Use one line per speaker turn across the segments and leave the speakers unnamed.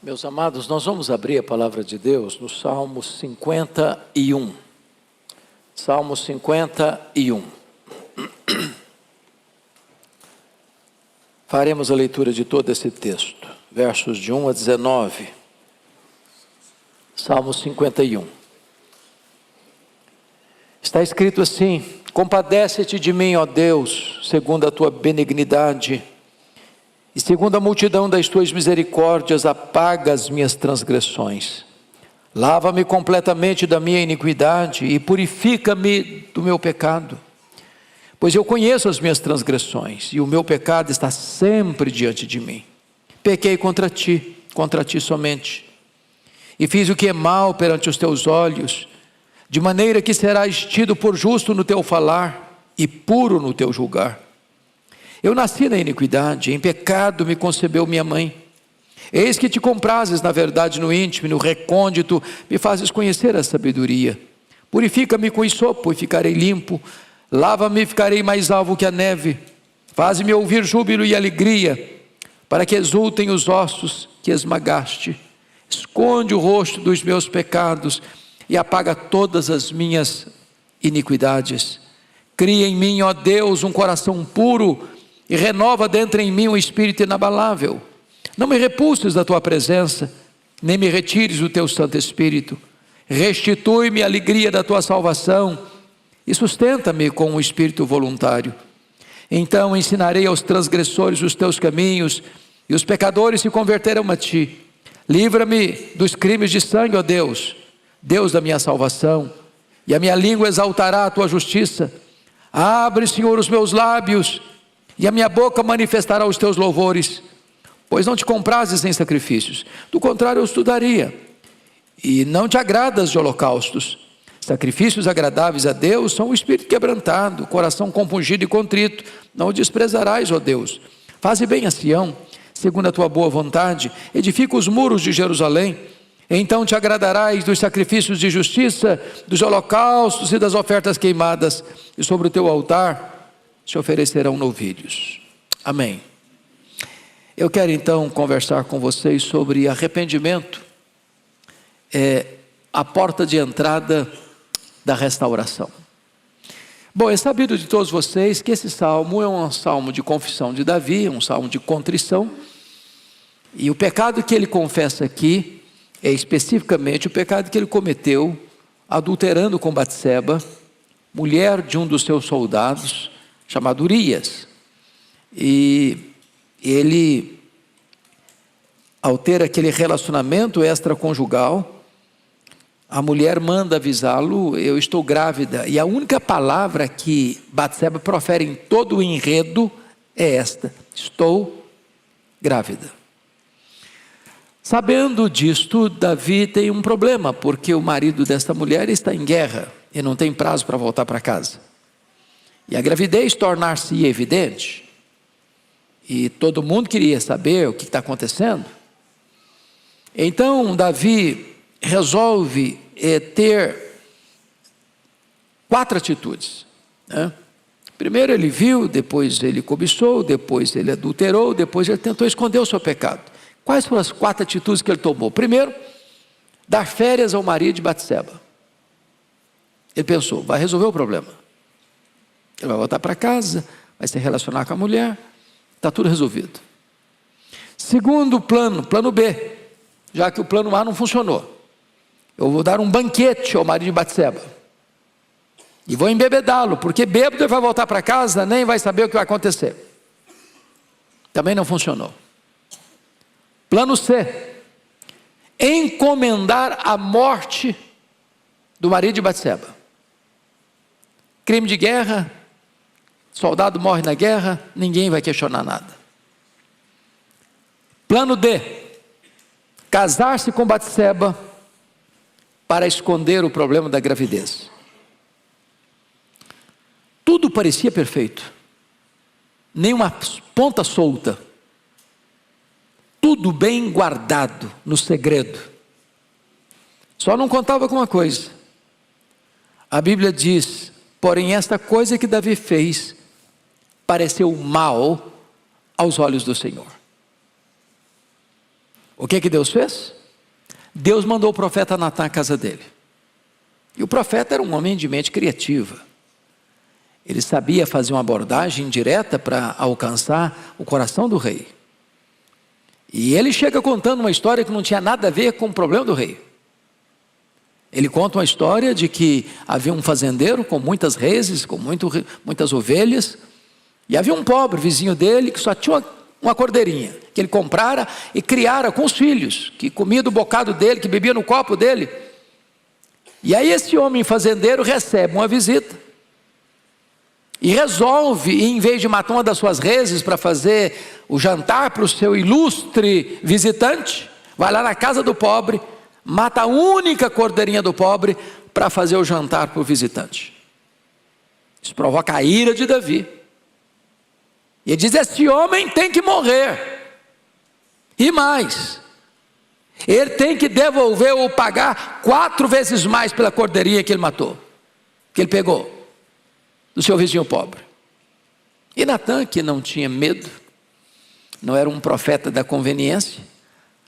Meus amados, nós vamos abrir a palavra de Deus no Salmo 51. Salmo 51. Faremos a leitura de todo esse texto, versos de 1 a 19. Salmo 51. Está escrito assim: compadece-te de mim, ó Deus, segundo a tua benignidade, e segundo a multidão das tuas misericórdias, apaga as minhas transgressões. Lava-me completamente da minha iniquidade e purifica-me do meu pecado. Pois eu conheço as minhas transgressões e o meu pecado está sempre diante de mim. Pequei contra ti somente, e fiz o que é mal perante os teus olhos, de maneira que serás tido por justo no teu falar e puro no teu julgar. Eu nasci na iniquidade, em pecado me concebeu minha mãe. Eis que te comprases na verdade no íntimo e no recôndito, me fazes conhecer a sabedoria. Purifica-me com hisopo e ficarei limpo, lava-me e ficarei mais alvo que a neve. Faze-me ouvir júbilo e alegria, para que exultem os ossos que esmagaste. Esconde o rosto dos meus pecados e apaga todas as minhas iniquidades. Cria em mim, ó Deus, um coração puro e renova dentro em mim um espírito inabalável. Não me repulses da tua presença, nem me retires o teu Santo Espírito. Restitui-me a alegria da tua salvação e sustenta-me com um espírito voluntário. Então ensinarei aos transgressores os teus caminhos, e os pecadores se converterão a ti. Livra-me dos crimes de sangue, ó Deus, Deus da minha salvação, e a minha língua exaltará a tua justiça. Abre, Senhor, os meus lábios, e a minha boca manifestará os teus louvores. Pois não te comprases em sacrifícios, do contrário eu os daria. E não te agradas de holocaustos. Sacrifícios agradáveis a Deus são o espírito quebrantado, o coração compungido e contrito. Não o desprezarás, ó Deus. Faze bem a Sião, segundo a tua boa vontade. Edifica os muros de Jerusalém. Então te agradarás dos sacrifícios de justiça, dos holocaustos e das ofertas queimadas, e sobre o teu altar se oferecerão novilhos. Amém. Eu quero então conversar com vocês sobre arrependimento, a porta de entrada da restauração. Bom, é sabido de todos vocês que esse salmo é um salmo de confissão de Davi, um salmo de contrição, e o pecado que ele confessa aqui é especificamente o pecado que ele cometeu adulterando com Batseba, mulher de um dos seus soldados, chamado Urias. E ele, ao ter aquele relacionamento extraconjugal, a mulher manda avisá-lo: eu estou grávida. E a única palavra que Batseba profere em todo o enredo é esta: estou grávida. Sabendo disto, Davi tem um problema, porque o marido desta mulher está em guerra e não tem prazo para voltar para casa. E a gravidez tornar-se evidente, e todo mundo queria saber o que está acontecendo. Então Davi resolve ter 4 atitudes, né? Primeiro ele viu, depois ele cobiçou, depois ele adulterou, depois ele tentou esconder o seu pecado. Quais foram as 4 atitudes que ele tomou? Primeiro, dar férias ao marido de Batseba. Ele pensou: vai resolver o problema. Ele vai voltar para casa, vai se relacionar com a mulher, está tudo resolvido. Segundo plano, plano B, já que o plano A não funcionou, eu vou dar um banquete ao marido de Batseba, e vou embebedá-lo, porque bêbado ele vai voltar para casa, nem vai saber o que vai acontecer. Também não funcionou. Plano C, encomendar a morte do marido de Batseba. Crime de guerra, soldado morre na guerra, ninguém vai questionar nada. Plano D, casar-se com Batseba para esconder o problema da gravidez. Tudo parecia perfeito, nenhuma ponta solta, tudo bem guardado no segredo. Só não contava com uma coisa. A Bíblia diz: porém esta coisa que Davi fez pareceu mal aos olhos do Senhor. O que Deus fez? Deus mandou o profeta Natã à casa dele. E o profeta era um homem de mente criativa. Ele sabia fazer uma abordagem direta para alcançar o coração do rei. E ele chega contando uma história que não tinha nada a ver com o problema do rei. Ele conta uma história de que havia um fazendeiro com muitas reses, com muitas ovelhas, e havia um pobre vizinho dele que só tinha uma cordeirinha, que ele comprara e criara com os filhos, que comia do bocado dele, que bebia no copo dele. E aí esse homem fazendeiro recebe uma visita, e resolve, em vez de matar uma das suas reses para fazer o jantar para o seu ilustre visitante, vai lá na casa do pobre, mata a única cordeirinha do pobre para fazer o jantar para o visitante. Isso provoca a ira de Davi. E ele diz: esse homem tem que morrer. E mais, ele tem que devolver ou pagar 4 vezes mais pela cordeirinha que ele matou, que ele pegou do seu vizinho pobre. E Natã, que não tinha medo, não era um profeta da conveniência,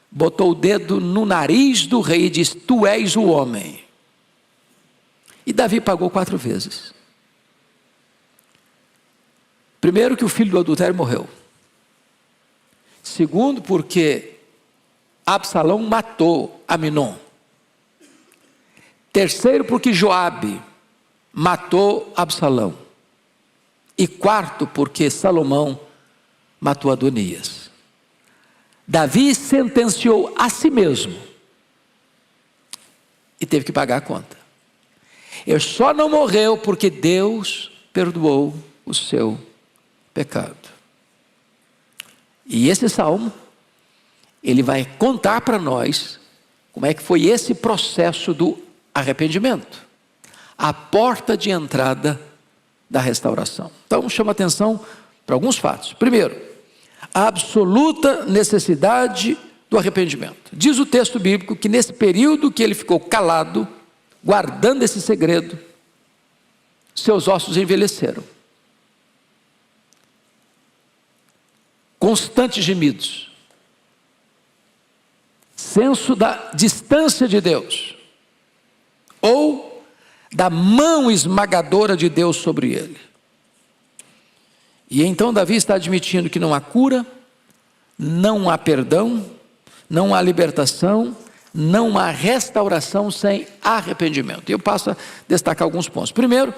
botou o dedo no nariz do rei e disse: tu és o homem. E Davi pagou 4 vezes. Primeiro, que o filho do adultério morreu. Segundo, porque Absalão matou Aminon. Terceiro, porque Joabe matou Absalão. E quarto, porque Salomão matou Adonias. Davi sentenciou a si mesmo e teve que pagar a conta. Ele só não morreu porque Deus perdoou o seu pecado. E esse salmo, ele vai contar para nós como é que foi esse processo do arrependimento, a porta de entrada da restauração. Então chama atenção para alguns fatos. Primeiro, a absoluta necessidade do arrependimento. Diz o texto bíblico que nesse período que ele ficou calado, guardando esse segredo, seus ossos envelheceram. Constantes gemidos, senso da distância de Deus, ou da mão esmagadora de Deus sobre ele. E então Davi está admitindo que não há cura, não há perdão, não há libertação, não há restauração sem arrependimento. E eu passo a destacar alguns pontos. Primeiro,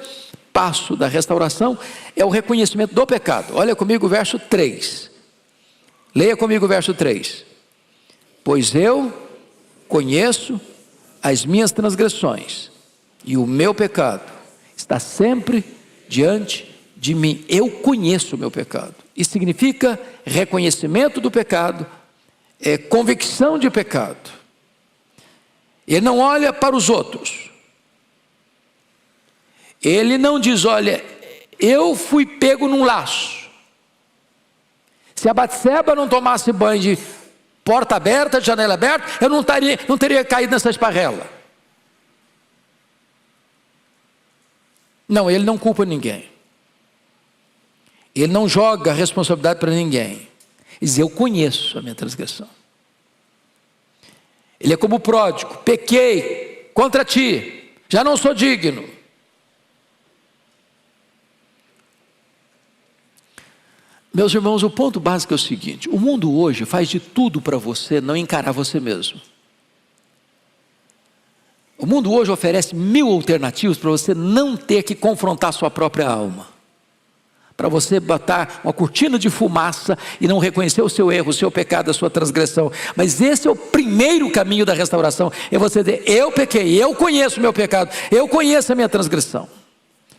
passo da restauração é o reconhecimento do pecado. Olha comigo o verso 3. Leia comigo o verso 3. Pois eu conheço as minhas transgressões, e o meu pecado está sempre diante de mim. Eu conheço o meu pecado. Isso significa reconhecimento do pecado, convicção de pecado. Ele não olha para os outros. Ele não diz: olha, eu fui pego num laço. Se a Batseba não tomasse banho de porta aberta, de janela aberta, eu não teria caído nessa esparrela. Não, ele não culpa ninguém. Ele não joga a responsabilidade para ninguém. Ele diz: eu conheço a minha transgressão. Ele é como o pródigo: pequei contra ti, já não sou digno. Meus irmãos, o ponto básico é o seguinte: o mundo hoje faz de tudo para você não encarar você mesmo. O mundo hoje oferece 1000 alternativas para você não ter que confrontar a sua própria alma, para você botar uma cortina de fumaça e não reconhecer o seu erro, o seu pecado, a sua transgressão. Mas esse é o primeiro caminho da restauração, é você dizer: eu pequei, eu conheço o meu pecado, eu conheço a minha transgressão.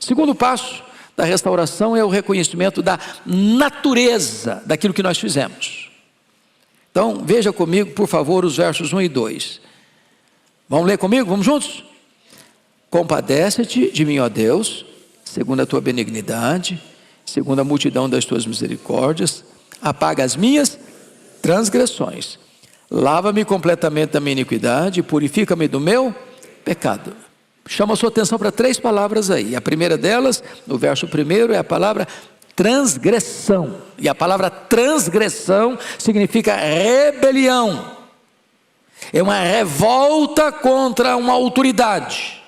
Segundo passo da restauração é o reconhecimento da natureza daquilo que nós fizemos. Então veja comigo, por favor, os versos 1 e 2. Vamos ler comigo? Vamos juntos? Compadece-te de mim, ó Deus, segundo a tua benignidade, segundo a multidão das tuas misericórdias, apaga as minhas transgressões, lava-me completamente da minha iniquidade, purifica-me do meu pecado. Chama a sua atenção para 3 palavras aí. A primeira delas, no verso 1, é a palavra transgressão. E a palavra transgressão significa rebelião, É uma revolta contra uma autoridade.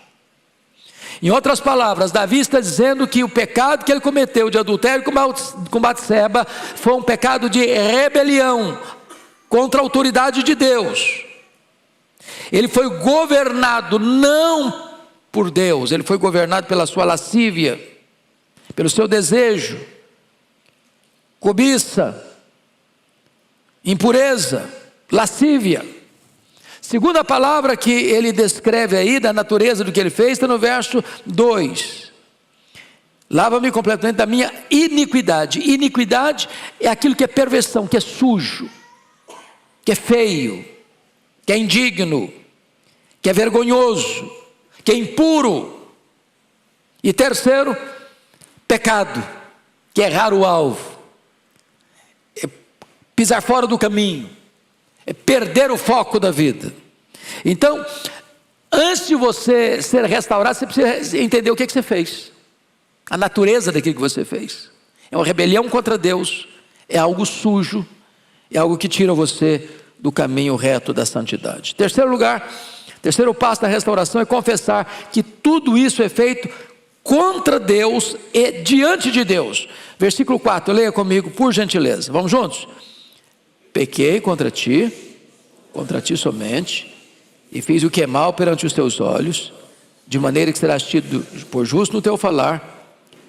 Em outras palavras, Davi está dizendo que o pecado que ele cometeu de adultério com Batseba foi um pecado de rebelião contra a autoridade de Deus. Ele foi governado não por Deus, ele foi governado pela sua lascívia, pelo seu desejo, cobiça, impureza, lascívia. Segunda palavra que ele descreve aí da natureza do que ele fez está no verso 2. Lava-me completamente da minha iniquidade. Iniquidade é aquilo que é perversão, que é sujo, que é feio, que é indigno, que é vergonhoso, que é impuro. E terceiro, pecado, que é errar o alvo, é pisar fora do caminho, é perder o foco da vida. Então, antes de você ser restaurado, você precisa entender o que você fez, a natureza daquilo que você fez. É uma rebelião contra Deus, é algo sujo, é algo que tira você do caminho reto da santidade. Terceiro lugar, terceiro passo da restauração é confessar que tudo isso é feito contra Deus e diante de Deus. Versículo 4, leia comigo, por gentileza. Vamos juntos? Pequei contra ti somente, e fiz o que é mal perante os teus olhos, de maneira que serás tido por justo no teu falar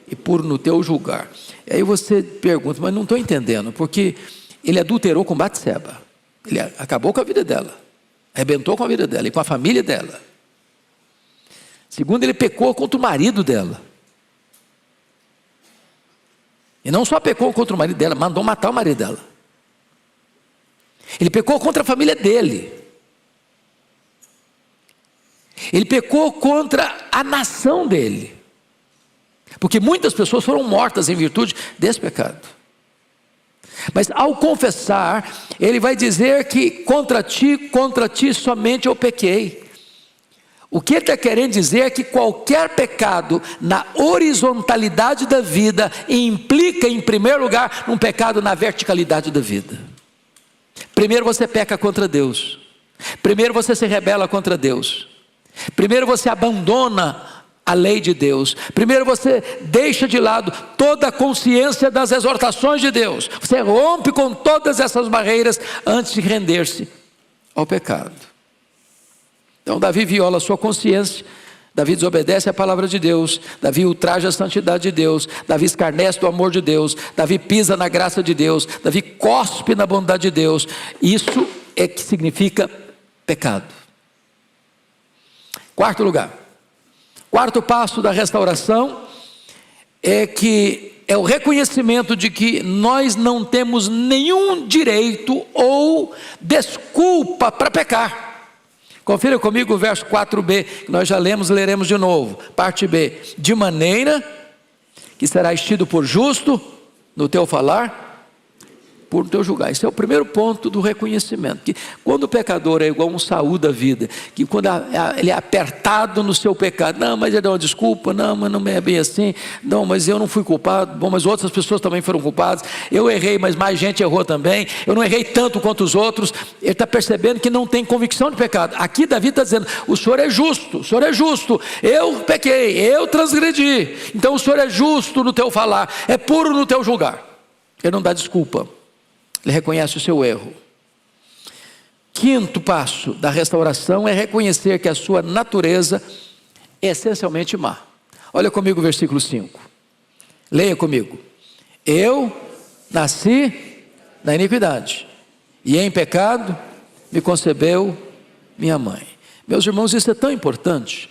e puro no teu julgar. E aí você pergunta, mas não estou entendendo, porque ele adulterou com Batseba, ele acabou com a vida dela, arrebentou com a vida dela e com a família dela. Segundo, ele pecou contra o marido dela, e não só pecou contra o marido dela, mandou matar o marido dela. Ele pecou contra a família dele. Ele pecou contra a nação dele. Porque muitas pessoas foram mortas em virtude desse pecado. Mas ao confessar, ele vai dizer que contra ti somente eu pequei. O que ele está querendo dizer é que qualquer pecado na horizontalidade da vida implica, em primeiro lugar, um pecado na verticalidade da vida. Primeiro você peca contra Deus. Primeiro você se rebela contra Deus. Primeiro você abandona a lei de Deus. Primeiro você deixa de lado toda a consciência das exortações de Deus. Você rompe com todas essas barreiras antes de render-se ao pecado. Então Davi viola a sua consciência. Davi desobedece a palavra de Deus, Davi ultraja a santidade de Deus, Davi escarnece do amor de Deus, Davi pisa na graça de Deus, Davi cospe na bondade de Deus. Isso é que significa pecado. Quarto lugar, quarto passo da restauração é o reconhecimento de que nós não temos nenhum direito ou desculpa para pecar. Confira comigo o verso 4b, que nós já lemos e leremos de novo. Parte B. De maneira que serás tido por justo no teu falar, por teu julgar. Esse é o primeiro ponto do reconhecimento. Que quando o pecador é igual um Saul da vida, que quando ele é apertado no seu pecado, não, mas ele dá uma desculpa, não, mas não é bem assim, não, mas eu não fui culpado, bom, mas outras pessoas também foram culpadas, eu errei, mas mais gente errou também, eu não errei tanto quanto os outros. Ele está percebendo que não tem convicção de pecado. Aqui Davi está dizendo, o Senhor é justo, eu pequei, eu transgredi, então o Senhor é justo no teu falar, é puro no teu julgar. Ele não dá desculpa. Ele reconhece o seu erro. Quinto passo da restauração é reconhecer que a sua natureza é essencialmente má. Olha comigo o versículo 5. Leia comigo. Eu nasci na iniquidade, e em pecado me concebeu minha mãe. Meus irmãos, isso é tão importante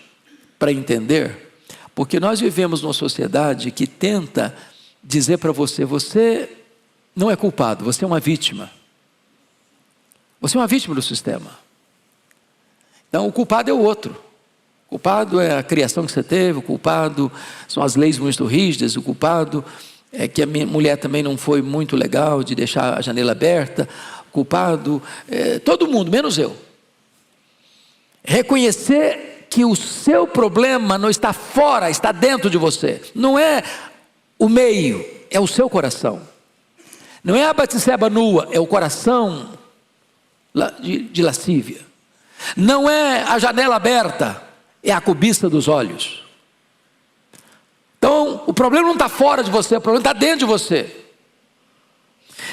para entender, porque nós vivemos numa sociedade que tenta dizer para você, você não é culpado, você é uma vítima. Você é uma vítima do sistema. Então o culpado é o outro. O culpado é a criação que você teve, o culpado são as leis muito rígidas, o culpado é que a minha mulher também não foi muito legal de deixar a janela aberta, o culpado é todo mundo, menos eu. Reconhecer que o seu problema não está fora, está dentro de você. Não é o meio, é o seu coração. Não é a Batseba nua, é o coração de lascívia. Não é a janela aberta, é a cobiça dos olhos. Então, o problema não está fora de você, o problema está dentro de você.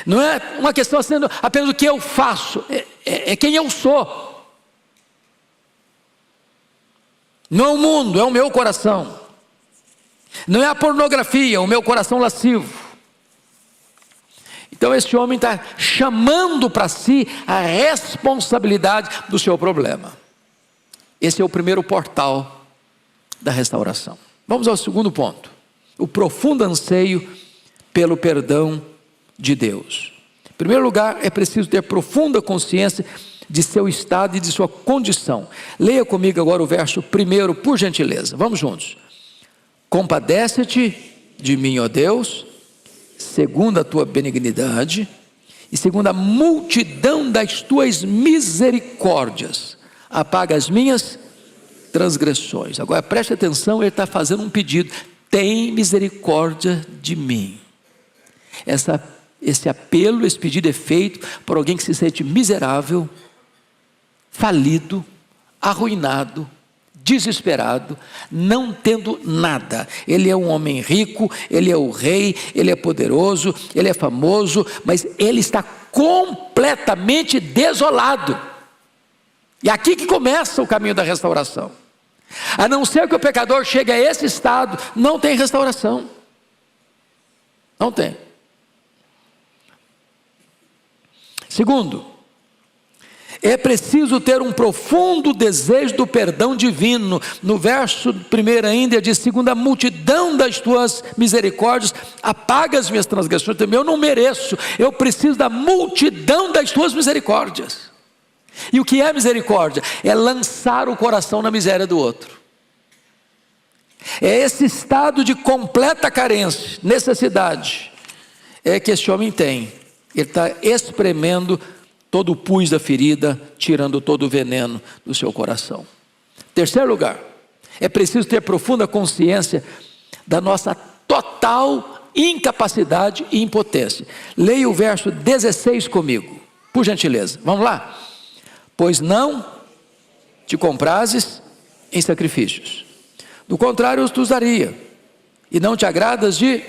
Não é uma questão sendo apenas do que eu faço, é quem eu sou. Não é o mundo, é o meu coração. Não é a pornografia, o meu coração lascivo. Então esse homem está chamando para si a responsabilidade do seu problema. Esse é o primeiro portal da restauração. Vamos ao segundo ponto. O profundo anseio pelo perdão de Deus. Em primeiro lugar, é preciso ter profunda consciência de seu estado e de sua condição. Leia comigo agora o verso 1, por gentileza. Vamos juntos. Compadece-te de mim, ó Deus, segundo a tua benignidade e segundo a multidão das tuas misericórdias, apaga as minhas transgressões. Agora preste atenção, ele está fazendo um pedido: tem misericórdia de mim. Esse apelo, esse pedido é feito por alguém que se sente miserável, falido, arruinado, desesperado, não tendo nada. Ele é um homem rico, ele é o rei, ele é poderoso, ele é famoso, mas ele está completamente desolado. E aqui que começa o caminho da restauração. A não ser que o pecador chegue a esse estado, não tem restauração. Não tem. Segundo, é preciso ter um profundo desejo do perdão divino. No verso 1 ainda diz: segundo a multidão das tuas misericórdias, apaga as minhas transgressões. Também eu não mereço, eu preciso da multidão das tuas misericórdias. E o que é misericórdia? É lançar o coração na miséria do outro. É esse estado de completa carência, necessidade, é que esse homem tem. Ele está espremendo todo o pus da ferida, tirando todo o veneno do seu coração. Terceiro lugar, é preciso ter profunda consciência da nossa total incapacidade e impotência. Leia o verso 16 comigo, por gentileza. Vamos lá? Pois não te comprases em sacrifícios, do contrário os usaria, e não te agradas de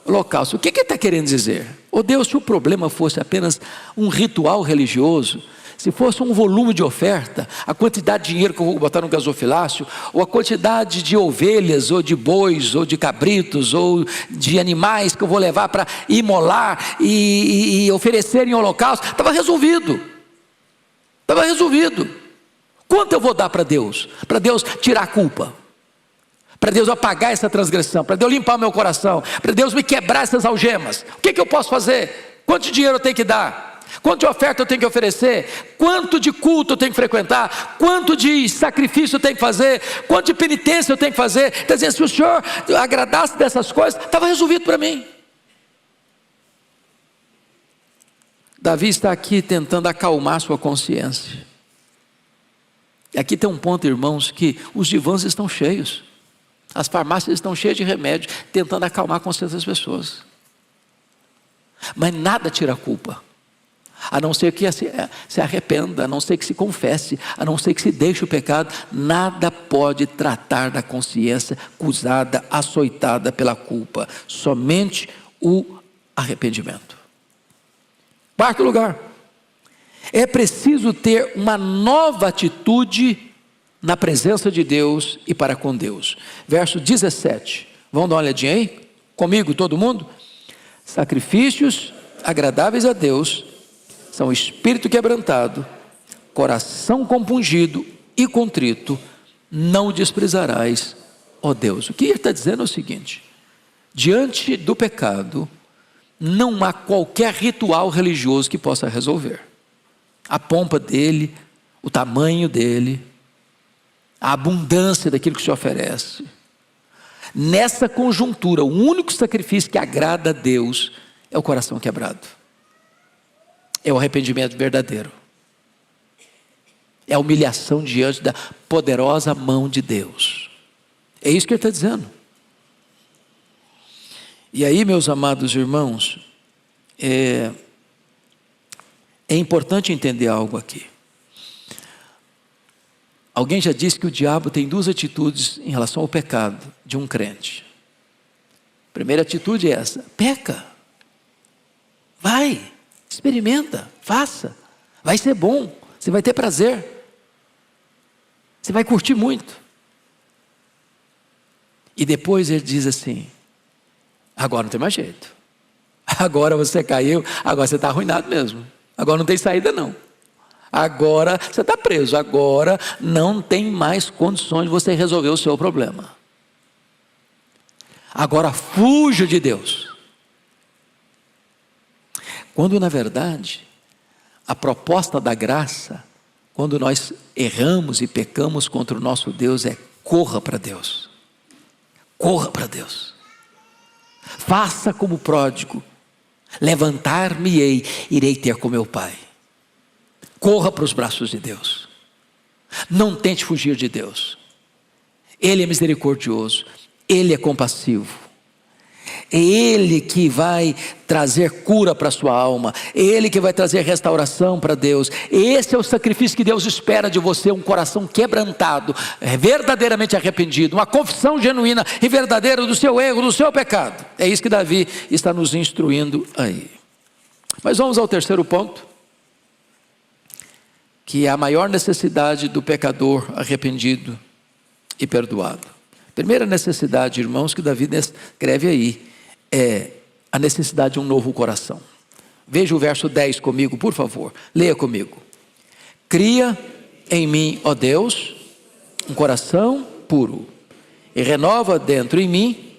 holocausto. O que ele está querendo dizer? Oh Deus, se o problema fosse apenas um ritual religioso, se fosse um volume de oferta, a quantidade de dinheiro que eu vou botar no gasofilácio, ou a quantidade de ovelhas, ou de bois, ou de cabritos, ou de animais que eu vou levar para imolar e oferecer em holocausto, estava resolvido. Estava resolvido. Quanto eu vou dar para Deus? Para Deus tirar a culpa, para Deus apagar essa transgressão, para Deus limpar o meu coração, para Deus me quebrar essas algemas. O que eu posso fazer? Quanto de dinheiro eu tenho que dar? Quanto de oferta eu tenho que oferecer? Quanto de culto eu tenho que frequentar? Quanto de sacrifício eu tenho que fazer? Quanto de penitência eu tenho que fazer? Quer dizer, se o Senhor agradasse dessas coisas, estava resolvido para mim. Davi está aqui tentando acalmar sua consciência. E aqui tem um ponto, irmãos, que os divãs estão cheios. As farmácias estão cheias de remédio, tentando acalmar a consciência das pessoas. Mas nada tira a culpa, a não ser que se arrependa, a não ser que se confesse, a não ser que se deixe o pecado. Nada pode tratar da consciência acusada, açoitada pela culpa. Somente o arrependimento. Quarto lugar, é preciso ter uma nova atitude na presença de Deus e para com Deus. Verso 17, vamos dar uma olhadinha aí? Comigo, todo mundo? Sacrifícios agradáveis a Deus são espírito quebrantado, coração compungido e contrito, não o desprezarás, ó Deus. O que ele está dizendo é o seguinte: diante do pecado, não há qualquer ritual religioso que possa resolver. A pompa dele, o tamanho dele, a abundância daquilo que se oferece. Nessa conjuntura, o único sacrifício que agrada a Deus é o coração quebrado. É o arrependimento verdadeiro. É a humilhação diante da poderosa mão de Deus. É isso que ele está dizendo. E aí, meus amados irmãos, é importante entender algo aqui. Alguém já disse que o diabo tem duas atitudes em relação ao pecado de um crente. A primeira atitude é essa: peca. Vai, experimenta, faça. Vai ser bom, você vai ter prazer. Você vai curtir muito. E depois ele diz assim: agora não tem mais jeito. Agora você caiu, agora você está arruinado mesmo. Agora não tem saída não. Agora você está preso, agora não tem mais condições de você resolver o seu problema. Agora fuja de Deus. Quando na verdade, a proposta da graça, quando nós erramos e pecamos contra o nosso Deus, é: corra para Deus. Corra para Deus. Faça como pródigo. Levantar-me-ei, irei ter com meu Pai. Corra para os braços de Deus. Não tente fugir de Deus. Ele é misericordioso. Ele é compassivo. É Ele que vai trazer cura para a sua alma. É Ele que vai trazer restauração para Deus. Esse é o sacrifício que Deus espera de você: um coração quebrantado, verdadeiramente arrependido, uma confissão genuína e verdadeira do seu erro, do seu pecado. É isso que Davi está nos instruindo aí. Mas vamos ao terceiro ponto, que é a maior necessidade do pecador arrependido e perdoado. Primeira necessidade, irmãos, que Davi escreve aí, é a necessidade de um novo coração. Veja o verso 10 comigo, por favor. Leia comigo. Cria em mim, ó Deus, um coração puro, e renova dentro em mim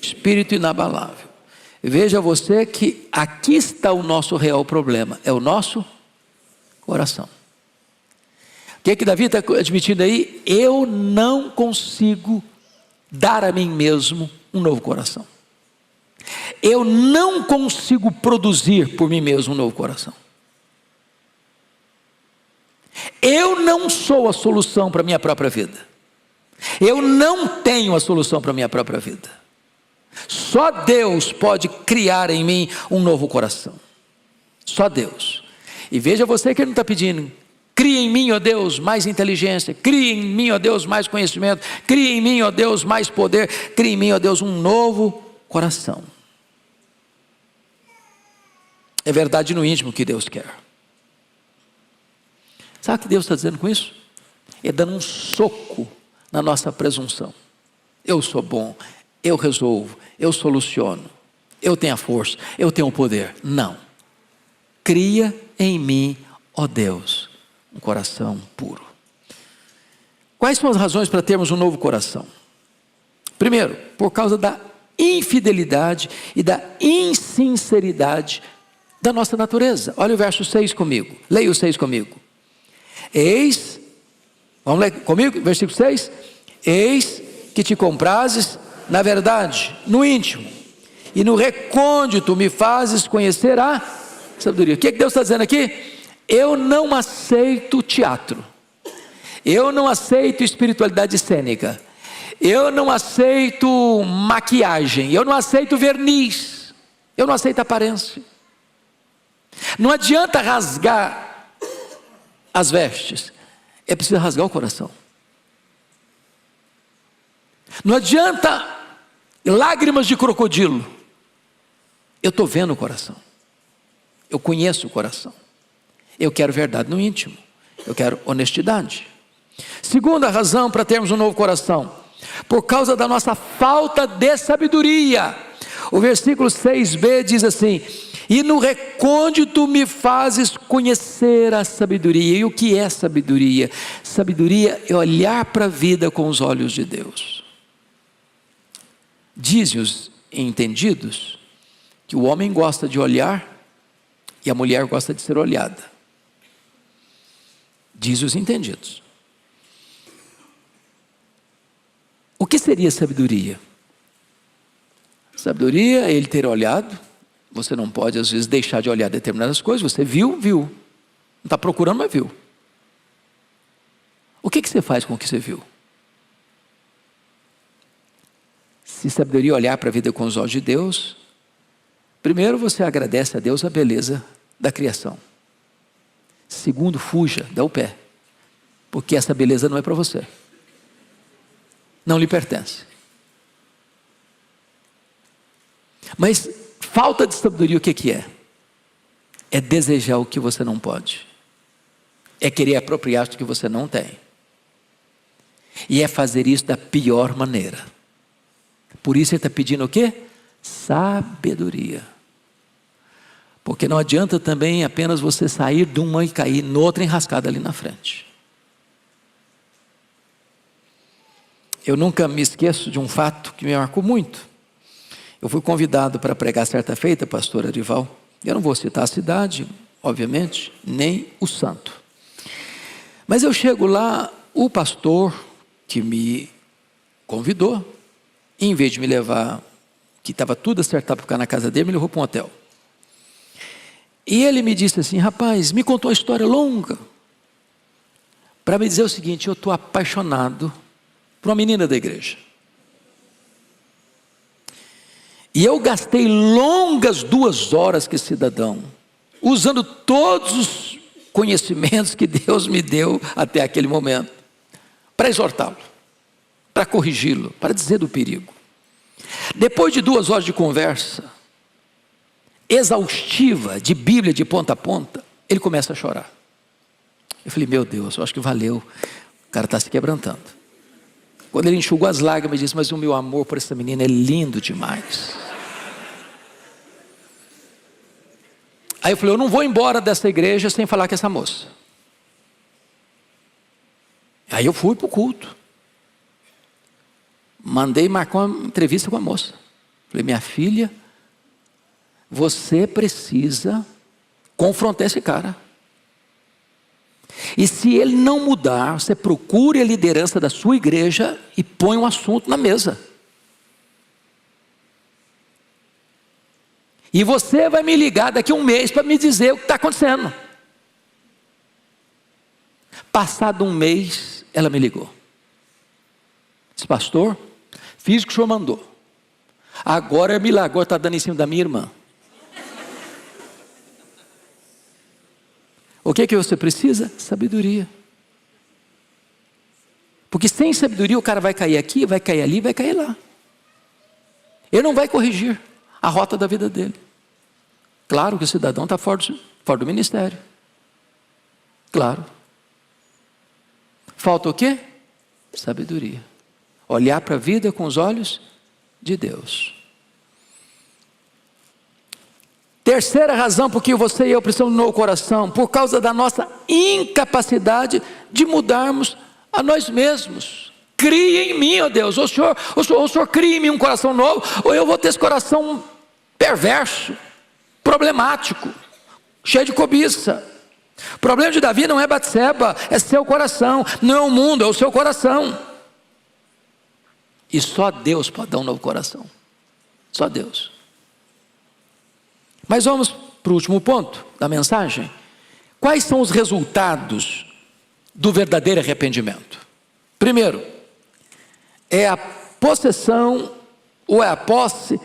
espírito inabalável. Veja você que aqui está o nosso real problema, é o nosso coração. O que é que Davi está admitindo aí? Eu não consigo dar a mim mesmo um novo coração. Eu não consigo produzir por mim mesmo um novo coração. Eu não sou a solução para a minha própria vida. Eu não tenho a solução para a minha própria vida. Só Deus pode criar em mim um novo coração. Só Deus. E veja você que Ele não está pedindo: cria em mim, ó Deus, mais inteligência. Cria em mim, ó Deus, mais conhecimento. Cria em mim, ó Deus, mais poder. Cria em mim, ó Deus, um novo coração. É verdade no íntimo que Deus quer. Sabe o que Deus está dizendo com isso? É dando um soco na nossa presunção. Eu sou bom, eu resolvo, eu soluciono, eu tenho a força, eu tenho o poder. Não. Cria em mim, ó Deus, um coração puro. Quais são as razões para termos um novo coração? Primeiro, por causa da infidelidade e da insinceridade da nossa natureza. Olha o verso 6 comigo. Leia o 6 comigo. Eis, vamos ler comigo, versículo 6. Eis que te comprases na verdade, no íntimo, e no recôndito me fazes conhecer a sabedoria. O que Deus está dizendo aqui? Eu não aceito teatro. Eu não aceito espiritualidade cênica. Eu não aceito maquiagem. Eu não aceito verniz. Eu não aceito aparência. Não adianta rasgar as vestes. É preciso rasgar o coração. Não adianta lágrimas de crocodilo. Eu estou vendo o coração. Eu conheço o coração. Eu quero verdade no íntimo. Eu quero honestidade. Segunda razão para termos um novo coração: por causa da nossa falta de sabedoria. O versículo 6b diz assim: e no recôndito me fazes conhecer a sabedoria. E o que é sabedoria? Sabedoria é olhar para a vida com os olhos de Deus. Dizem os entendidos que o homem gosta de olhar e a mulher gosta de ser olhada. Diz os entendidos. O que seria sabedoria? Sabedoria é ele ter olhado. Você não pode às vezes deixar de olhar determinadas coisas. Você viu. Não está procurando, mas viu. O que você faz com o que você viu? Se sabedoria é olhar para a vida com os olhos de Deus, primeiro você agradece a Deus a beleza da criação. Segundo, fuja, dá o pé. porque essa beleza não é para você, não lhe pertence. Mas falta de sabedoria o que é? É desejar o que você não pode, é querer apropriar-se do que você não tem, e é fazer isso da pior maneira. Por isso ele está pedindo o quê? Sabedoria. Porque não adianta também apenas você sair de uma e cair noutra enrascada ali na frente. Eu nunca me esqueço de um fato que me marcou muito. Eu fui convidado para pregar certa feita, pastor Arival. Eu não vou citar a cidade, obviamente, nem o santo. Mas eu chego lá, o pastor que me convidou, em vez de me levar, que estava tudo acertado para ficar na casa dele, me levou para um hotel. E ele me disse assim: rapaz, me contou uma história longa, para me dizer o seguinte: eu estou apaixonado por uma menina da igreja. E eu gastei longas 2 horas com esse cidadão, usando todos os conhecimentos que Deus me deu até aquele momento, para exortá-lo, para corrigi-lo, para dizer do perigo. Depois de 2 horas de conversa exaustiva, de Bíblia de ponta a ponta, ele começa a chorar. Eu falei: meu Deus, eu acho que valeu, o cara está se quebrantando. Quando ele enxugou as lágrimas, ele disse: mas o meu amor por essa menina é lindo demais. Aí eu falei: eu não vou embora dessa igreja sem falar com essa moça. Aí eu fui para o culto, mandei marcar uma entrevista com a moça. Falei: minha filha, você precisa confrontar esse cara. E se ele não mudar, você procure a liderança da sua igreja e põe um assunto na mesa. E você vai me ligar daqui a 1 mês para me dizer o que está acontecendo. Passado 1 mês, ela me ligou. Disse: pastor, fiz o que o senhor mandou. Agora é milagre, está dando em cima da minha irmã. O que você precisa? Sabedoria. Porque sem sabedoria o cara vai cair aqui, vai cair ali, vai cair lá. Ele não vai corrigir a rota da vida dele. Claro que o cidadão está fora do ministério. Claro. Falta o quê? Sabedoria. Olhar para a vida com os olhos de Deus. Terceira razão por que você e eu precisamos do novo coração: por causa da nossa incapacidade de mudarmos a nós mesmos. Crie em mim, ó Deus, o Senhor cria em mim um coração novo, ou eu vou ter esse coração perverso, problemático, cheio de cobiça. O problema de Davi não é Batseba, é seu coração, não é o mundo, é o seu coração. E só Deus pode dar um novo coração, só Deus. Mas vamos para o último ponto da mensagem. Quais são os resultados do verdadeiro arrependimento? Primeiro, é a possessão ou é a posse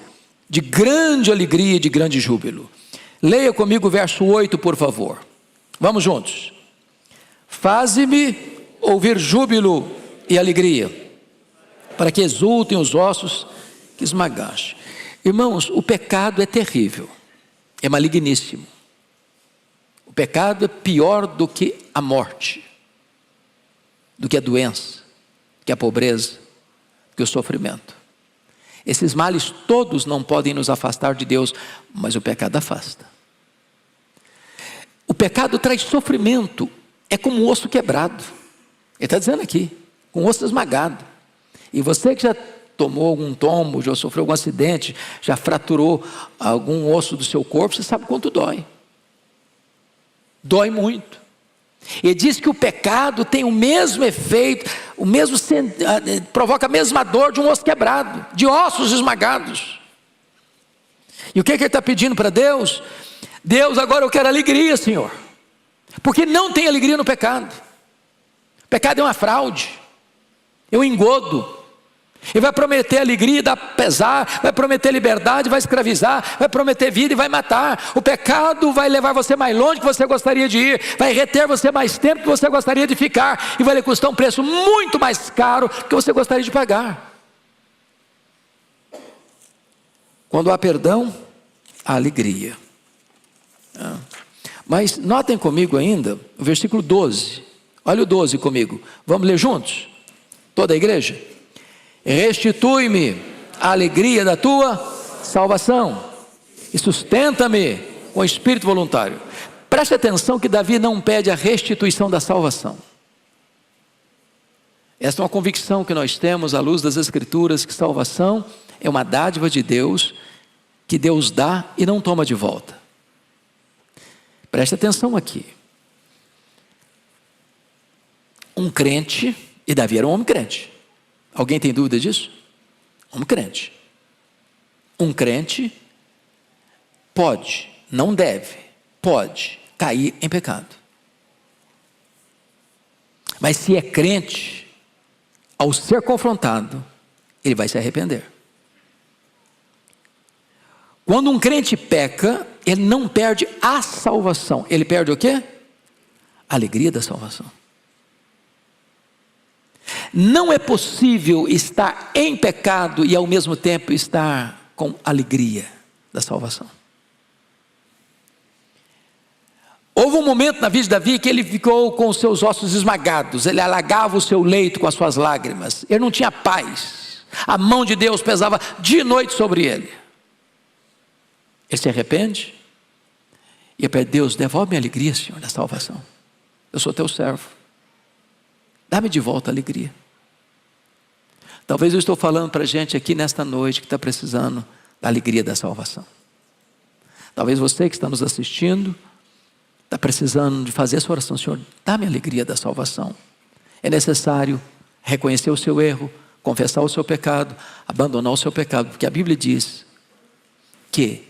de grande alegria e de grande júbilo. Leia comigo o verso 8, por favor. Vamos juntos. Faze-me ouvir júbilo e alegria, para que exultem os ossos que esmagaste. Irmãos, o pecado é terrível, é maligníssimo. O pecado é pior do que a morte, do que a doença, do que a pobreza, do que o sofrimento. Esses males todos não podem nos afastar de Deus, mas o pecado afasta. O pecado traz sofrimento, é como um osso quebrado. Ele está dizendo aqui, com o osso esmagado. E você que já tomou algum tombo, já sofreu algum acidente, já fraturou algum osso do seu corpo, você sabe quanto dói. Dói muito. Ele diz que o pecado tem o mesmo efeito, provoca a mesma dor de um osso quebrado, de ossos esmagados. E o que ele está pedindo para Deus? Deus, agora eu quero alegria, Senhor, porque não tem alegria no pecado. O pecado é uma fraude, é um engodo, E vai prometer alegria e dar pesar, vai prometer liberdade, vai escravizar, vai prometer vida e vai matar. O pecado vai levar você mais longe que você gostaria de ir, vai reter você mais tempo que você gostaria de ficar, e vai lhe custar um preço muito mais caro que você gostaria de pagar. Quando há perdão, há alegria. Mas notem comigo ainda o versículo 12. Olha o 12 comigo. Vamos ler juntos? Toda a igreja? Restitui-me a alegria da tua salvação e sustenta-me com espírito voluntário. Preste atenção que Davi não pede a restituição da salvação. Esta é uma convicção que nós temos à luz das Escrituras, que salvação é uma dádiva de Deus, que Deus dá e não toma de volta. Preste atenção aqui. Um crente, e Davi era um homem crente. Alguém tem dúvida disso? Um crente. Um crente pode, não deve, pode cair em pecado. Mas se é crente, ao ser confrontado, ele vai se arrepender. Quando um crente peca, ele não perde a salvação. Ele perde o quê? A alegria da salvação. Não é possível estar em pecado e ao mesmo tempo estar com alegria da salvação. Houve um momento na vida de Davi que ele ficou com os seus ossos esmagados, ele alagava o seu leito com as suas lágrimas, ele não tinha paz, a mão de Deus pesava dia e noite sobre ele. Ele se arrepende e pede: Deus, devolve-me a alegria, Senhor, da salvação. Eu sou teu servo, dá-me de volta a alegria. Talvez eu estou falando para gente aqui nesta noite que está precisando da alegria da salvação. Talvez você que está nos assistindo está precisando de fazer essa oração: Senhor, dá-me a alegria da salvação. É necessário reconhecer o seu erro, confessar o seu pecado, abandonar o seu pecado, porque a Bíblia diz que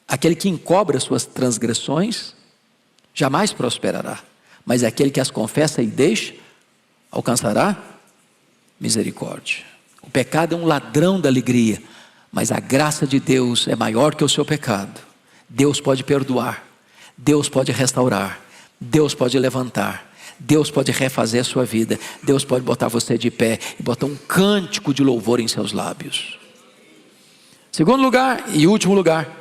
aquele que encobre as suas transgressões jamais prosperará, mas aquele que as confessa e deixa alcançará misericórdia. O pecado é um ladrão da alegria, mas a graça de Deus é maior que o seu pecado. Deus pode perdoar, Deus pode restaurar, Deus pode levantar, Deus pode refazer a sua vida, Deus pode botar você de pé e botar um cântico de louvor em seus lábios. Segundo lugar e último lugar,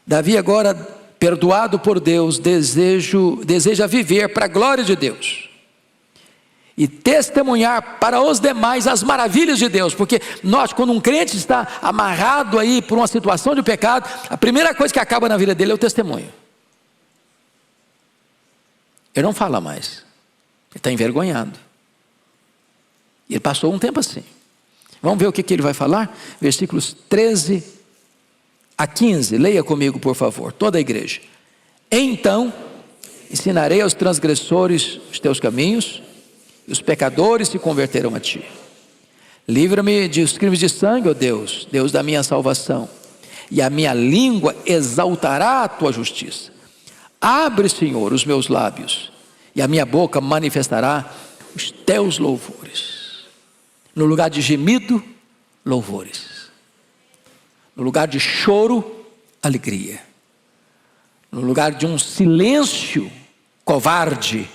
Davi agora, perdoado por Deus, deseja viver para a glória de Deus e testemunhar para os demais as maravilhas de Deus, porque nós, quando um crente está amarrado aí por uma situação de pecado, a primeira coisa que acaba na vida dele é o testemunho. Ele não fala mais, ele está envergonhado. E ele passou um tempo assim. Vamos ver o que ele vai falar? Versículos 13 a 15, leia comigo por favor, toda a igreja. Então ensinarei aos transgressores os teus caminhos, e os pecadores se converterão a ti. Livra-me dos crimes de sangue, ó Deus, Deus da minha salvação, e a minha língua exaltará a tua justiça. Abre, Senhor, os meus lábios, e a minha boca manifestará os teus louvores. No lugar de gemido, louvores. No lugar de choro, alegria. No lugar de um silêncio covarde,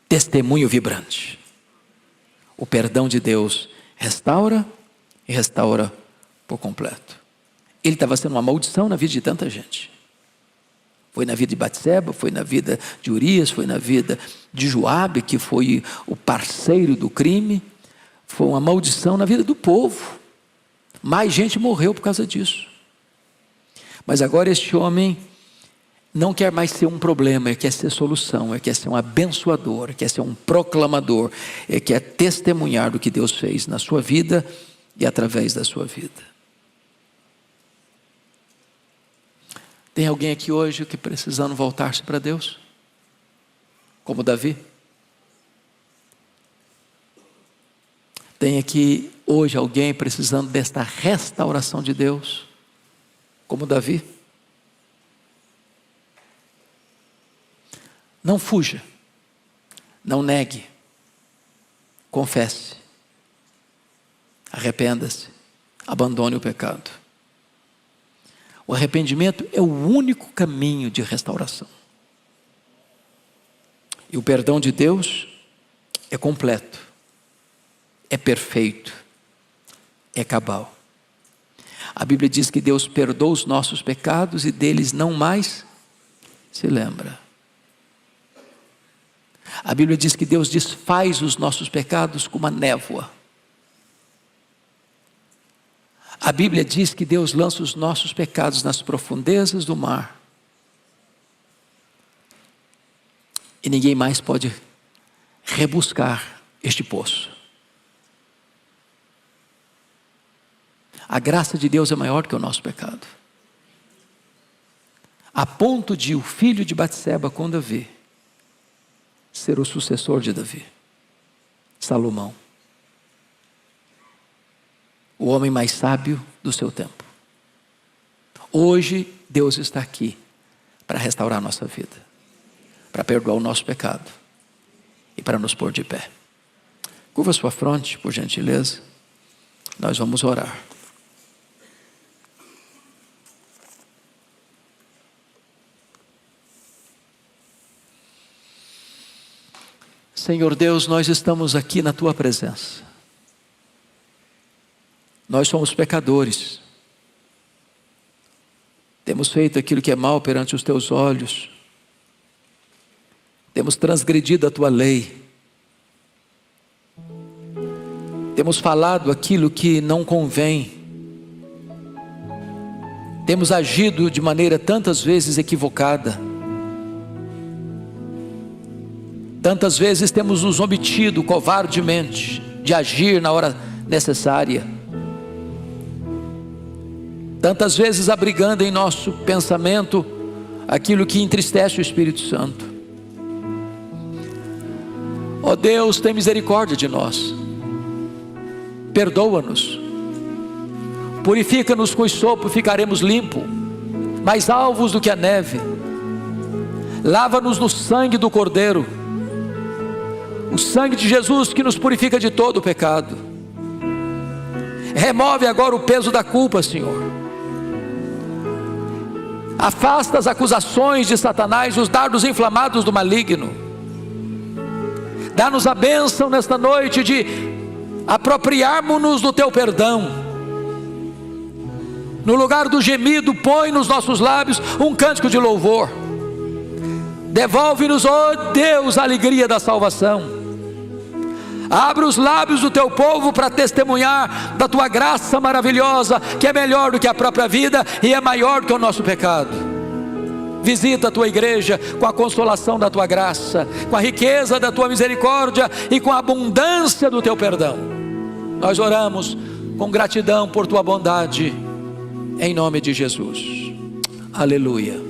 testemunho vibrante. O perdão de Deus restaura e restaura por completo. Ele estava sendo uma maldição na vida de tanta gente. Foi na vida de Batseba, foi na vida de Urias, foi na vida de Joabe, que foi o parceiro do crime. Foi uma maldição na vida do povo. Mais gente morreu por causa disso. Mas agora este homem não quer mais ser um problema, ele quer ser solução, ele quer ser um abençoador, ele quer ser um proclamador, ele quer testemunhar do que Deus fez na sua vida e através da sua vida. Tem alguém aqui hoje que precisando voltar-se para Deus? Como Davi? Tem aqui hoje alguém precisando desta restauração de Deus? Como Davi? Não fuja, não negue, confesse. Arrependa-se, abandone o pecado. O arrependimento é o único caminho de restauração. E o perdão de Deus é completo, é perfeito, é cabal. A Bíblia diz que Deus perdoa os nossos pecados e deles não mais se lembra. A Bíblia diz que Deus desfaz os nossos pecados como a névoa. A Bíblia diz que Deus lança os nossos pecados nas profundezas do mar. E ninguém mais pode rebuscar este poço. A graça de Deus é maior que o nosso pecado. A ponto de o filho de Batseba com Davi ser o sucessor de Davi, Salomão, o homem mais sábio do seu tempo. Hoje Deus está aqui para restaurar a nossa vida, para perdoar o nosso pecado e para nos pôr de pé. Curva sua fronte, por gentileza. Nós vamos orar. Senhor Deus, nós estamos aqui na Tua presença. Nós somos pecadores. Temos feito aquilo que é mal perante os Teus olhos. Temos transgredido a Tua lei. Temos falado aquilo que não convém. Temos agido de maneira tantas vezes equivocada. Tantas vezes temos nos omitido covardemente de agir na hora necessária. Tantas vezes abrigando em nosso pensamento aquilo que entristece o Espírito Santo. Ó Deus, tem misericórdia de nós. Perdoa-nos. Purifica-nos com o sopo, ficaremos limpos, mais alvos do que a neve. Lava-nos no sangue do Cordeiro. O sangue de Jesus que nos purifica de todo o pecado. Remove agora o peso da culpa, Senhor. Afasta as acusações de Satanás, os dardos inflamados do maligno. Dá-nos a bênção nesta noite de apropriarmos-nos do Teu perdão. No lugar do gemido, põe nos nossos lábios um cântico de louvor. Devolve-nos, ó Deus, a alegria da salvação. Abre os lábios do Teu povo para testemunhar da Tua graça maravilhosa, que é melhor do que a própria vida e é maior do que o nosso pecado. Visita a Tua igreja com a consolação da Tua graça, com a riqueza da Tua misericórdia e com a abundância do Teu perdão. Nós oramos com gratidão por Tua bondade, em nome de Jesus. Aleluia.